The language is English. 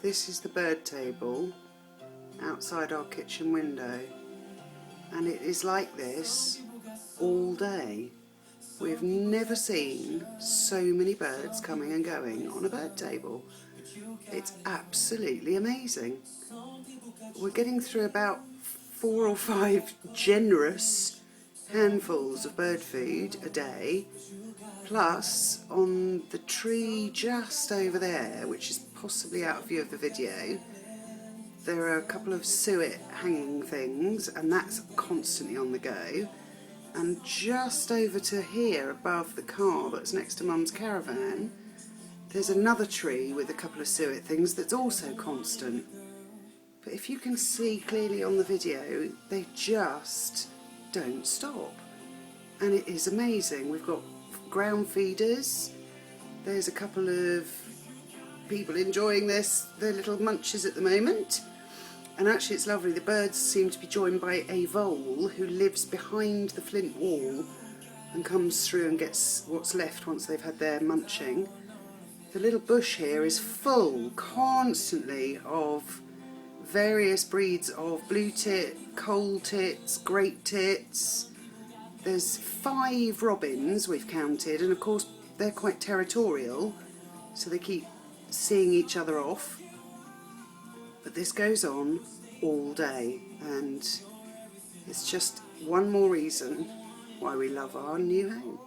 This is the bird table outside our kitchen window, and it is like this all day. We've never seen so many birds coming and going on a bird table. It's absolutely amazing. We're getting through about 4 or 5 generous handfuls of bird food a day, plus on the tree just over there, which is possibly out of view of the video, there are a couple of suet hanging things, and that's constantly on the go. And just over to here above the car that's next to Mum's caravan, there's another tree with a couple of suet things that's also constant. But if you can see clearly on the video, they just don't stop. And it is amazing. We've got ground feeders. There's a couple of people enjoying their little munches at the moment. And actually it's lovely, the birds seem to be joined by a vole who lives behind the flint wall and comes through and gets what's left once they've had their munching. The little bush here is full constantly of various breeds of blue tit, coal tits, great tits. There's 5 robins we've counted, and of course they're quite territorial, so they keep seeing each other off. But this goes on all day, and it's just one more reason why we love our new home.